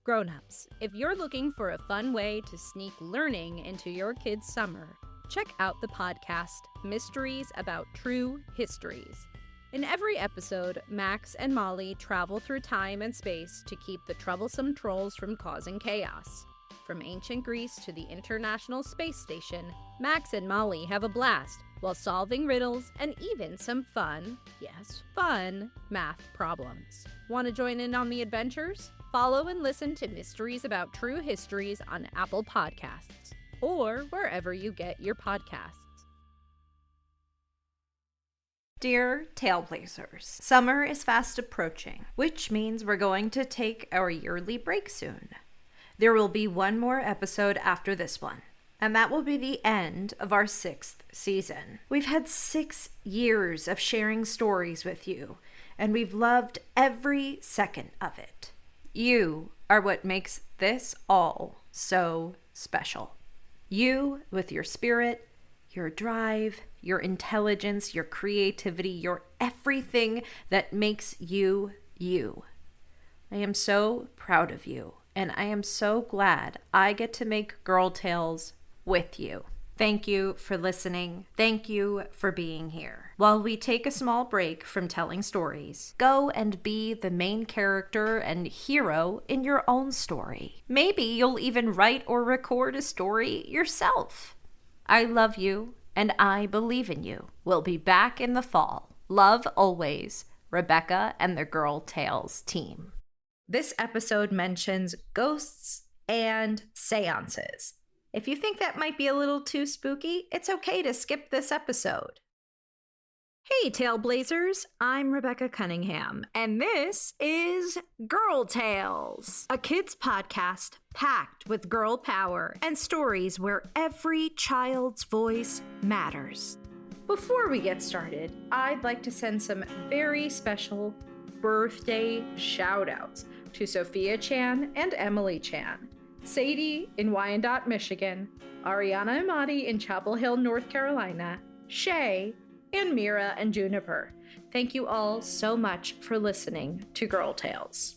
Grownups, if you're looking for a fun way to sneak learning into your kids' summer, check out the podcast Mysteries About True Histories. In every episode, Max and Molly travel through time and space to keep the troublesome trolls from causing chaos. From ancient Greece to the International Space Station, Max and Molly have a blast while solving riddles and even some fun, yes, fun, math problems. Want to join in on the adventures? Follow and listen to Mysteries About True Histories on Apple Podcasts or wherever you get your podcasts. Dear Tailblazers, summer is fast approaching, which means we're going to take our yearly break soon. There will be one more episode after this one, and that will be the end of our 6th season. We've had 6 years of sharing stories with you, and we've loved every second of it. You are what makes this all so special. You, with your spirit, your drive, your intelligence, your creativity, your everything that makes you, you. I am so proud of you, and I am so glad I get to make Girl Tales with you. Thank you for listening. Thank you for being here. While we take a small break from telling stories, go and be the main character and hero in your own story. Maybe you'll even write or record a story yourself. I love you, and I believe in you. We'll be back in the fall. Love always, Rebecca and the Girl Tales team. This episode mentions ghosts and seances. If you think that might be a little too spooky, it's okay to skip this episode. Hey, Tailblazers, I'm Rebecca Cunningham, and this is Girl Tales, a kids' podcast packed with girl power and stories where every child's voice matters. Before we get started, I'd like to send some very special birthday shout-outs to Sophia Chan and Emily Chan, Sadie in Wyandotte, Michigan, Ariana Amati in Chapel Hill, North Carolina, Shay, and Mira and Juniper. Thank you all so much for listening to Girl Tales.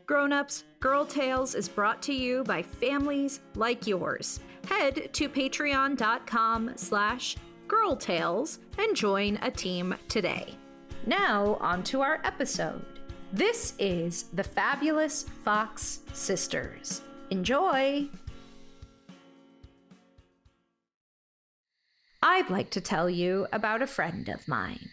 Grownups, Girl Tales is brought to you by families like yours. Head to patreon.com/girltales and join a team today. Now, on to our episode. This is the Fabulous Fox Sisters. Enjoy! I'd like to tell you about a friend of mine.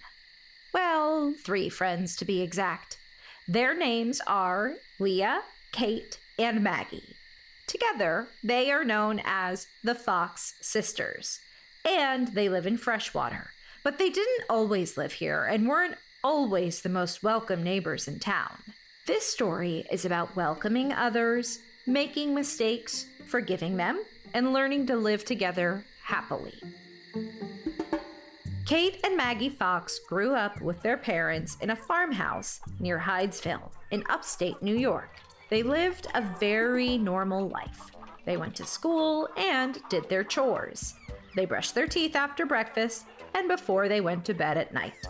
Well, 3 friends to be exact. Their names are Leah, Kate, and Maggie. Together, they are known as the Fox Sisters, and they live in Freshwater. But they didn't always live here and weren't always the most welcome neighbors in town. This story is about welcoming others, making mistakes, forgiving them, and learning to live together happily. Kate and Maggie Fox grew up with their parents in a farmhouse near Hydesville in upstate New York. They lived a very normal life. They went to school and did their chores. They brushed their teeth after breakfast and before they went to bed at night.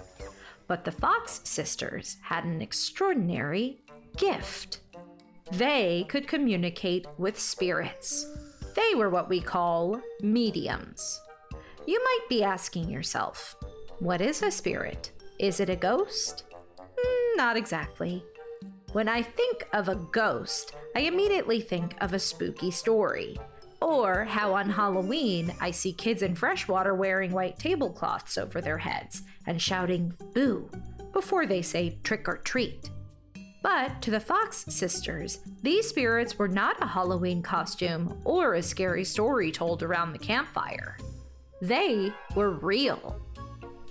But the Fox sisters had an extraordinary gift. They could communicate with spirits. They were what we call mediums. You might be asking yourself, what is a spirit? Is it a ghost? Not exactly. When I think of a ghost, I immediately think of a spooky story. Or how on Halloween, I see kids in Freshwater wearing white tablecloths over their heads and shouting boo before they say trick or treat. But to the Fox sisters, these spirits were not a Halloween costume or a scary story told around the campfire. They were real.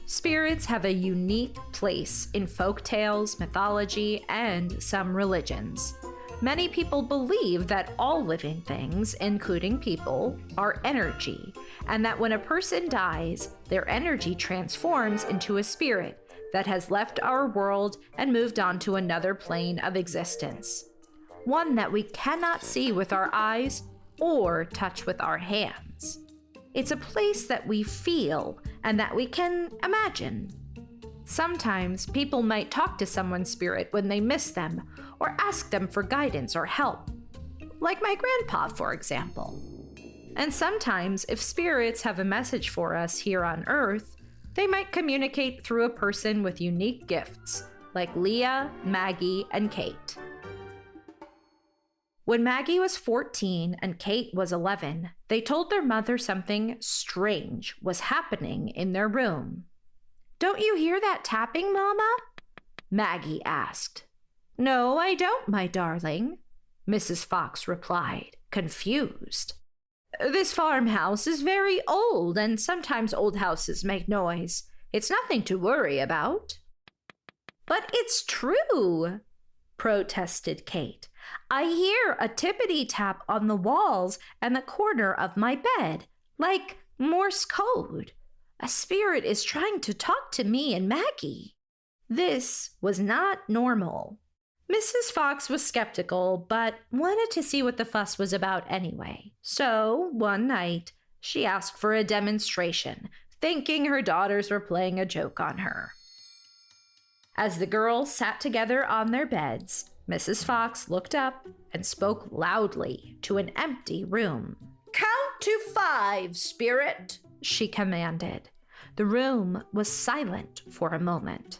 Spirits have a unique place in folk tales, mythology, and some religions. Many people believe that all living things, including people, are energy, and that when a person dies, their energy transforms into a spirit that has left our world and moved on to another plane of existence. One that we cannot see with our eyes or touch with our hands. It's a place that we feel and that we can imagine. Sometimes people might talk to someone's spirit when they miss them or ask them for guidance or help. like my grandpa, for example. And sometimes, if spirits have a message for us here on Earth, they might communicate through a person with unique gifts, like Leah, Maggie, and Kate. When Maggie was 14 and Kate was 11, they told their mother something strange was happening in their room. "Don't you hear that tapping, Mama?" Maggie asked. "No, I don't, my darling," Mrs. Fox replied, confused. "This farmhouse is very old, and sometimes old houses make noise. It's nothing to worry about." "But it's true," protested Kate. "I hear a tippity-tap on the walls and the corner of my bed, like Morse code. A spirit is trying to talk to me and Maggie." This was not normal. Mrs. Fox was skeptical, but wanted to see what the fuss was about anyway. So, one night, she asked for a demonstration, thinking her daughters were playing a joke on her. As the girls sat together on their beds, Mrs. Fox looked up and spoke loudly to an empty room. "Count to 5, spirit," she commanded. The room was silent for a moment,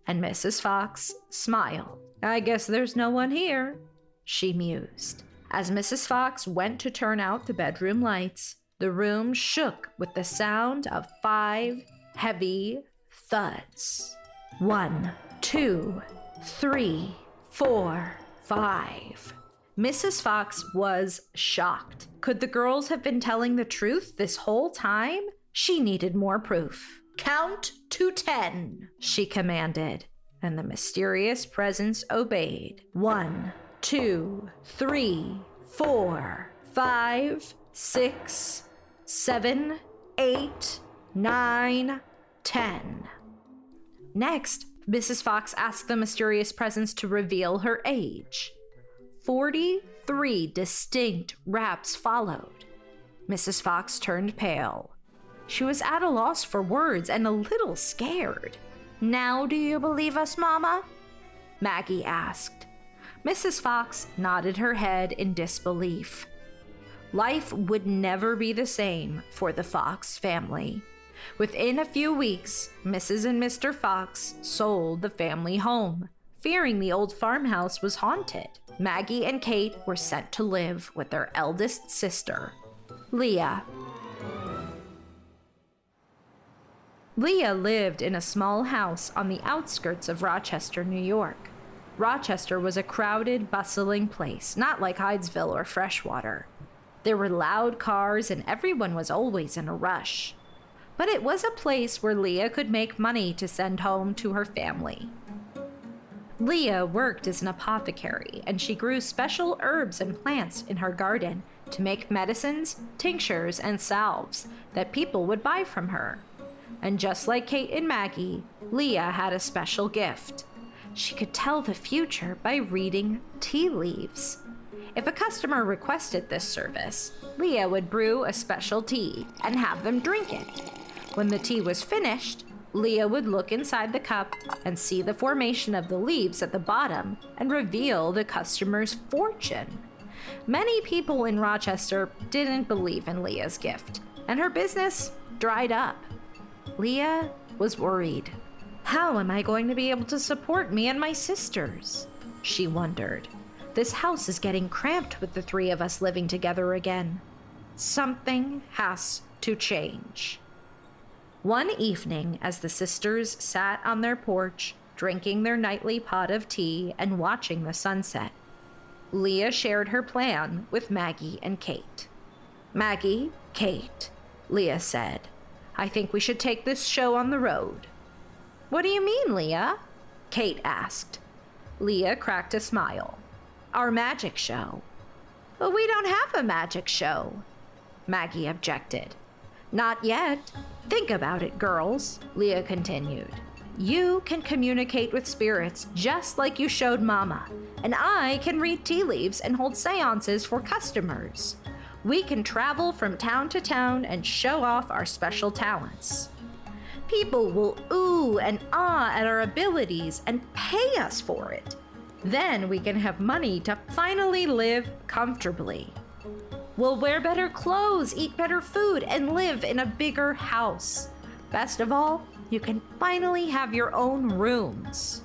and Mrs. Fox smiled. "I guess there's no one here," she mused. As Mrs. Fox went to turn out the bedroom lights, the room shook with the sound of 5 heavy thuds. 1, 2, 3, 4, 5. Mrs. Fox was shocked. Could the girls have been telling the truth this whole time? She needed more proof. "Count to 10, she commanded, and the mysterious presence obeyed. 1, 2, 3, 4, 5, 6, 7, 8, 9, 10. Next, Mrs. Fox asked the mysterious presence to reveal her age. 43 distinct raps followed. Mrs. Fox turned pale. She was at a loss for words and a little scared. "Now do you believe us, Mama?" Maggie asked. Mrs. Fox nodded her head in disbelief. Life would never be the same for the Fox family. Within a few weeks, Mrs. and Mr. Fox sold the family home, fearing the old farmhouse was haunted. Maggie and Kate were sent to live with their eldest sister, Leah. Leah lived in a small house on the outskirts of Rochester, New York. Rochester was a crowded, bustling place, not like Hydesville or Freshwater. There were loud cars and everyone was always in a rush. But it was a place where Leah could make money to send home to her family. Leah worked as an apothecary, and she grew special herbs and plants in her garden to make medicines, tinctures, and salves that people would buy from her. And just like Kate and Maggie, Leah had a special gift. She could tell the future by reading tea leaves. If a customer requested this service, Leah would brew a special tea and have them drink it. When the tea was finished, Leah would look inside the cup and see the formation of the leaves at the bottom and reveal the customer's fortune. Many people in Rochester didn't believe in Leah's gift, and her business dried up. Leah was worried. How am I going to be able to support me and my sisters? She wondered. This house is getting cramped with the 3 of us living together again. Something has to change. One evening, as the sisters sat on their porch, drinking their nightly pot of tea and watching the sunset, Leah shared her plan with Maggie and Kate. "Maggie, Kate," Leah said, "I think we should take this show on the road." "What do you mean, Leah?" Kate asked. Leah cracked a smile. "Our magic show." "But we don't have a magic show," Maggie objected. "Not yet. Think about it, girls," Leah continued. "You can communicate with spirits just like you showed Mama, and I can read tea leaves and hold seances for customers. We can travel from town to town and show off our special talents. People will ooh and ah at our abilities and pay us for it. Then we can have money to finally live comfortably. We'll wear better clothes, eat better food, and live in a bigger house. Best of all, you can finally have your own rooms."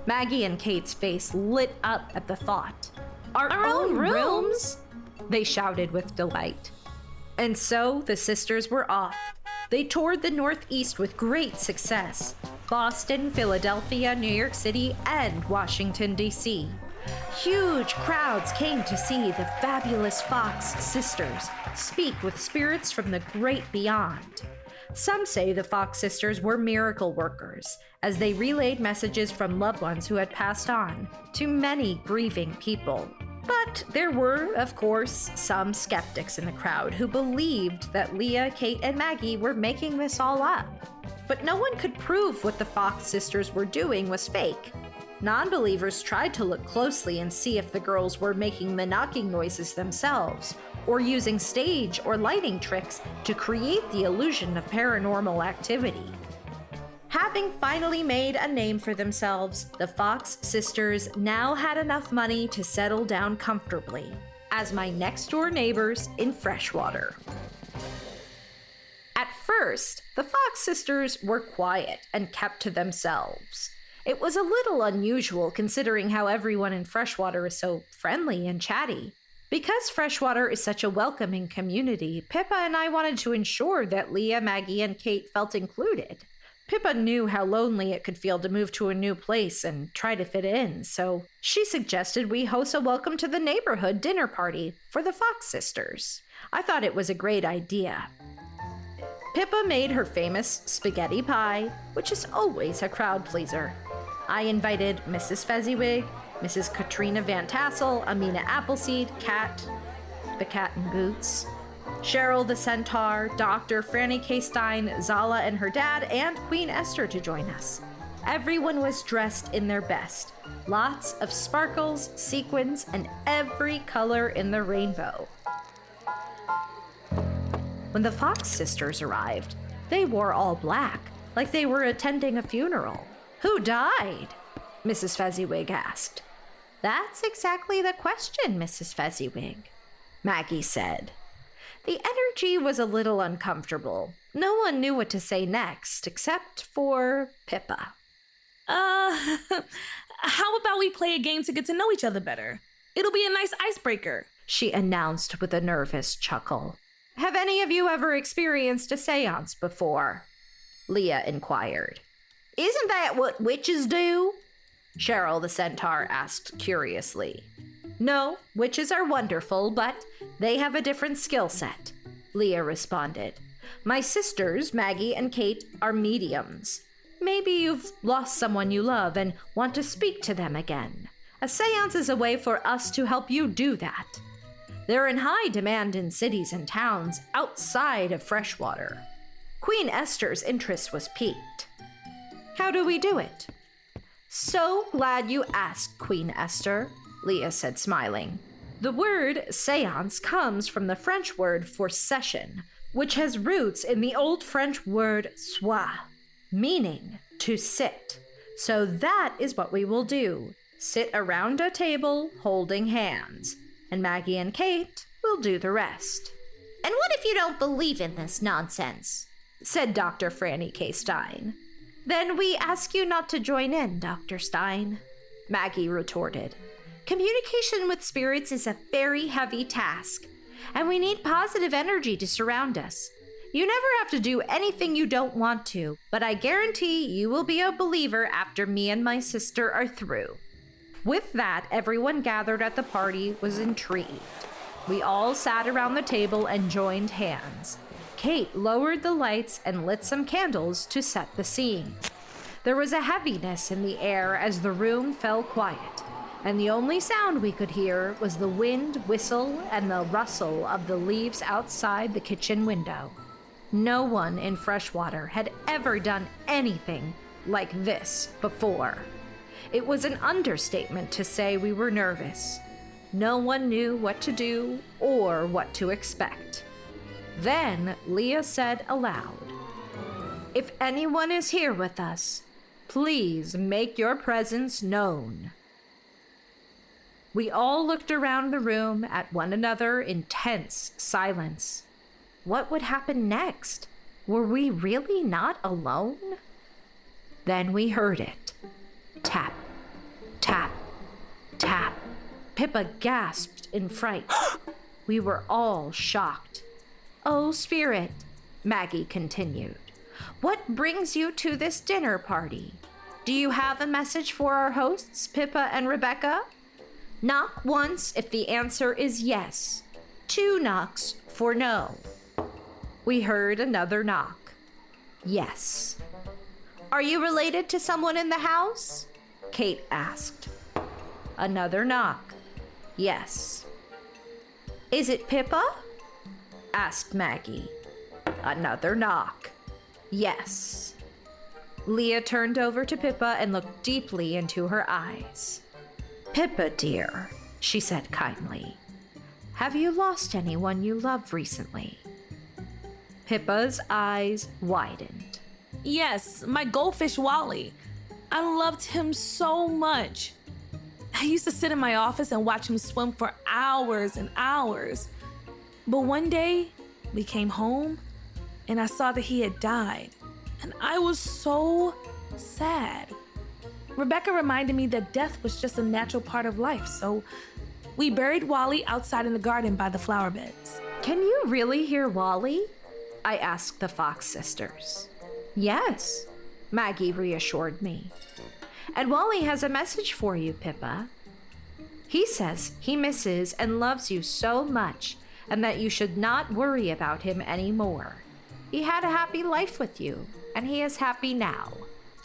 Maggie and Kate's face lit up at the thought. Our own rooms? They shouted with delight. And so the sisters were off. They toured the Northeast with great success. Boston, Philadelphia, New York City, and Washington, D.C. Huge crowds came to see the fabulous Fox sisters speak with spirits from the great beyond. Some say the Fox sisters were miracle workers, as they relayed messages from loved ones who had passed on to many grieving people. But there were, of course, some skeptics in the crowd who believed that Leah, Kate, and Maggie were making this all up. But no one could prove what the Fox sisters were doing was fake. Non-believers tried to look closely and see if the girls were making the knocking noises themselves, or using stage or lighting tricks to create the illusion of paranormal activity. Having finally made a name for themselves, the Fox sisters now had enough money to settle down comfortably as my next-door neighbors in Freshwater. At first, the Fox sisters were quiet and kept to themselves. It was a little unusual considering how everyone in Freshwater is so friendly and chatty. Because Freshwater is such a welcoming community, Pippa and I wanted to ensure that Leah, Maggie, and Kate felt included. Pippa knew how lonely it could feel to move to a new place and try to fit in, so she suggested we host a welcome to the neighborhood dinner party for the Fox sisters. I thought it was a great idea. Pippa made her famous spaghetti pie, which is always a crowd pleaser. I invited Mrs. Fezziwig, Mrs. Katrina Van Tassel, Amina Appleseed, Cat, the cat in boots, Cheryl the Centaur, Dr. Franny K. Stein, Zala and her dad, and Queen Esther to join us. Everyone was dressed in their best. Lots of sparkles, sequins, and every color in the rainbow. When the Fox sisters arrived, they wore all black, like they were attending a funeral. "Who died?" Mrs. Fezziwig asked. "That's exactly the question, Mrs. Fezziwig," Maggie said. The energy was a little uncomfortable. No one knew what to say next, except for Pippa. How about we play a game to get to know each other better? It'll be a nice icebreaker," she announced with a nervous chuckle. "Have any of you ever experienced a seance before?" Leah inquired. "Isn't that what witches do?" Cheryl the Centaur asked curiously. "No, witches are wonderful, but they have a different skill set," Leah responded. "My sisters, Maggie and Kate, are mediums. Maybe you've lost someone you love and want to speak to them again. A seance is a way for us to help you do that. They're in high demand in cities and towns outside of Freshwater." Queen Esther's interest was piqued. "How do we do it?" "So glad you asked, Queen Esther," Leah said, smiling. The word seance comes from the French word for session, which has roots in the Old French word soir, meaning to sit. So that is what we will do. Sit around a table holding hands, and Maggie and Kate will do the rest. "And what if you don't believe in this nonsense?" said Dr. Franny K. Stein. "Then we ask you not to join in, Dr. Stein," Maggie retorted. "Communication with spirits is a very heavy task, and we need positive energy to surround us. You never have to do anything you don't want to, but I guarantee you will be a believer after me and my sister are through." With that, everyone gathered at the party was intrigued. We all sat around the table and joined hands. Kate lowered the lights and lit some candles to set the scene. There was a heaviness in the air as the room fell quiet, and the only sound we could hear was the wind whistle and the rustle of the leaves outside the kitchen window. No one in Freshwater had ever done anything like this before. It was an understatement to say we were nervous. No one knew what to do or what to expect. Then Leah said aloud, "If anyone is here with us, please make your presence known." We all looked around the room at one another in tense silence. What would happen next? Were we really not alone? Then we heard it. Tap, tap, tap. Pippa gasped in fright. We were all shocked. "Oh, Spirit," Maggie continued, "what brings you to this dinner party? Do you have a message for our hosts, Pippa and Rebecca? Knock once if the answer is yes. 2 knocks for no." We heard another knock. Yes. "Are you related to someone in the house?" Kate asked. Another knock. Yes. "Is it Pippa?" asked Maggie. Another knock. Yes. Leah turned over to Pippa and looked deeply into her eyes. "Pippa, dear," she said kindly, "have you lost anyone you love recently?" Pippa's eyes widened. Yes, my goldfish Wally. I loved him so much. I used to sit in my office and watch him swim for hours and hours. But one day, we came home and I saw that he had died. And I was so sad. Rebecca reminded me that death was just a natural part of life, so we buried Wally outside in the garden by the flower beds. "Can you really hear Wally?" I asked the Fox sisters. "Yes," Maggie reassured me. "And Wally has a message for you, Pippa. He says he misses and loves you so much and that you should not worry about him anymore. He had a happy life with you, and he is happy now.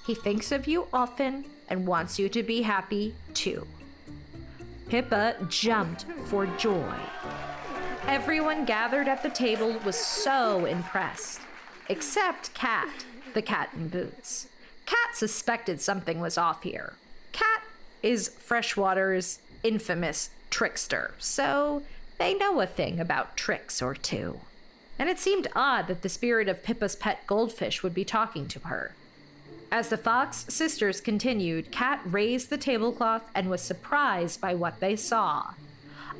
He thinks of you often and wants you to be happy too." Pippa jumped for joy. Everyone gathered at the table was so impressed, except Cat, the cat in boots. Cat suspected something was off here. Cat is Freshwater's infamous trickster, so they know a thing about tricks or two. And it seemed odd that the spirit of Pippa's pet goldfish would be talking to her. As the Fox sisters continued, Cat raised the tablecloth and was surprised by what they saw.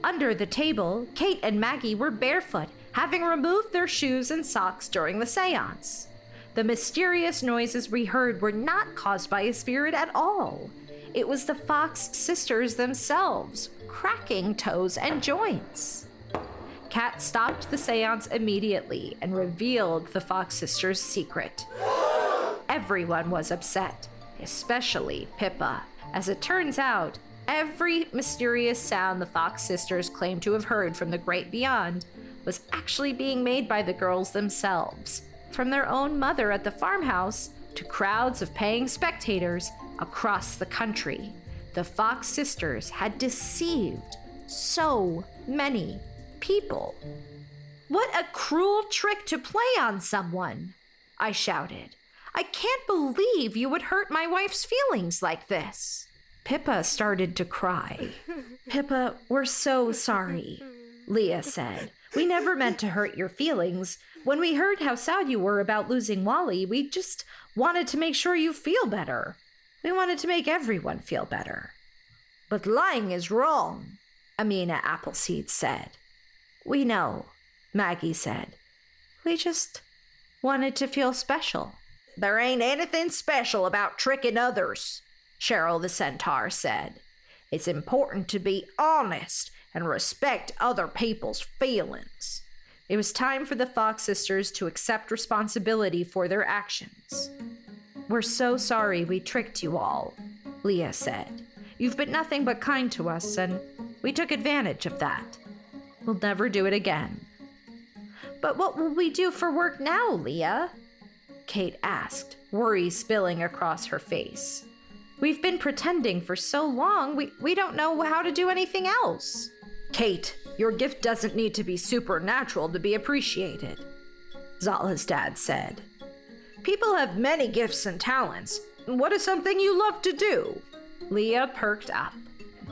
Under the table, Kate and Maggie were barefoot, having removed their shoes and socks during the seance. The mysterious noises we heard were not caused by a spirit at all. It was the Fox sisters themselves, cracking toes and joints. Cat stopped the seance immediately and revealed the Fox sisters' secret. Everyone was upset, especially Pippa. As it turns out, every mysterious sound the Fox sisters claimed to have heard from the great beyond was actually being made by the girls themselves, from their own mother at the farmhouse to crowds of paying spectators across the country. The Fox sisters had deceived so many people. "What a cruel trick to play on someone!" I shouted. "I can't believe you would hurt my wife's feelings like this." Pippa started to cry. "Pippa, we're so sorry," Leah said. "We never meant to hurt your feelings. When we heard how sad you were about losing Wally, we just wanted to make sure you feel better. We wanted to make everyone feel better." "But lying is wrong," Amina Appleseed said. "We know," Maggie said. "We just wanted to feel special." "There ain't anything special about tricking others," Cheryl the Centaur said. "It's important to be honest and respect other people's feelings." It was time for the Fox sisters to accept responsibility for their actions. "We're so sorry we tricked you all," Leah said. "You've been nothing but kind to us, and we took advantage of that. We'll never do it again." "But what will we do for work now, Leah?" Kate asked, worry spilling across her face. "We've been pretending for so long, we don't know how to do anything else." "Kate, your gift doesn't need to be supernatural to be appreciated," Zala's dad said. "People have many gifts and talents. What is something you love to do?" Leah perked up.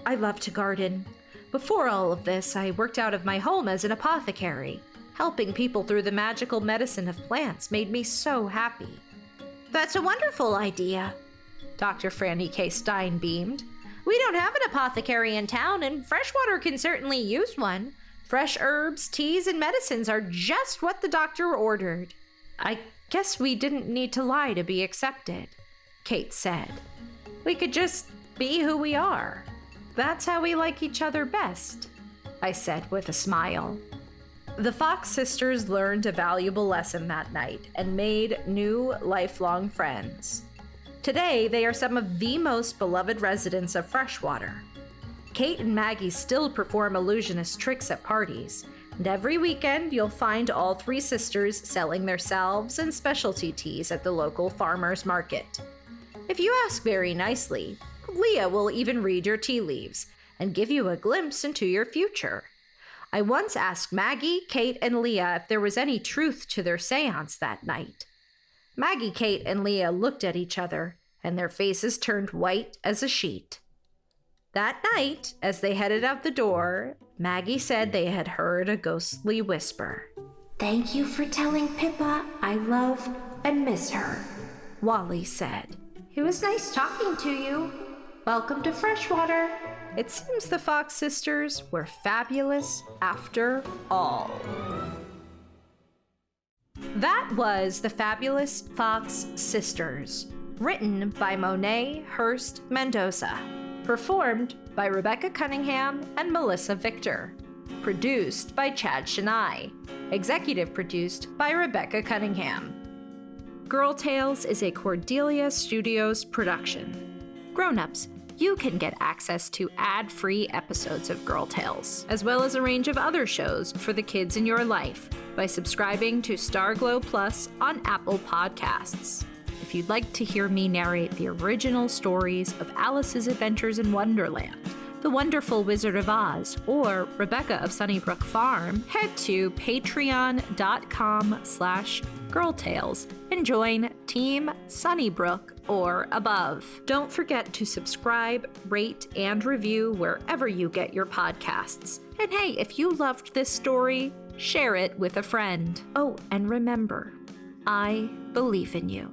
"I love to garden. Before all of this, I worked out of my home as an apothecary. Helping people through the magical medicine of plants made me so happy." "That's a wonderful idea," Dr. Franny K. Stein beamed. We don't have an apothecary in town, and Freshwater can certainly use one. Fresh herbs, teas, and medicines are just what the doctor ordered. I guess we didn't need to lie to be accepted, Kate said. We could just be who we are. That's how we like each other best, I said with a smile. The Fox sisters learned a valuable lesson that night and made new lifelong friends. Today, they are some of the most beloved residents of Freshwater. Kate and Maggie still perform illusionist tricks at parties, and every weekend you'll find all three sisters selling their salves and specialty teas at the local farmer's market. If you ask very nicely, Leah will even read your tea leaves and give you a glimpse into your future. I once asked Maggie, Kate, and Leah if there was any truth to their seance that night. Maggie, Kate, and Leah looked at each other, and their faces turned white as a sheet. That night, as they headed out the door, Maggie said they had heard a ghostly whisper. "Thank you for telling Pippa I love and miss her," Wally said. "It was nice talking to you. Welcome to Freshwater." It seems the Fox sisters were fabulous after all. That was The Fabulous Fox Sisters, written by Monet Hurst-Mendoza, performed by Rebecca Cunningham and Melissa Victor, produced by Chad Chenail, executive produced by Rebecca Cunningham. Girl Tales is a Cordelia Studios production. Grownups, you can get access to ad-free episodes of Girl Tales, as well as a range of other shows for the kids in your life, by subscribing to Starglow Plus on Apple Podcasts. If you'd like to hear me narrate the original stories of Alice's Adventures in Wonderland, The Wonderful Wizard of Oz, or Rebecca of Sunnybrook Farm, head to patreon.com/girltales and join Team Sunnybrook or above. Don't forget to subscribe, rate, and review wherever you get your podcasts. And hey, if you loved this story, share it with a friend. Oh, and remember, I believe in you.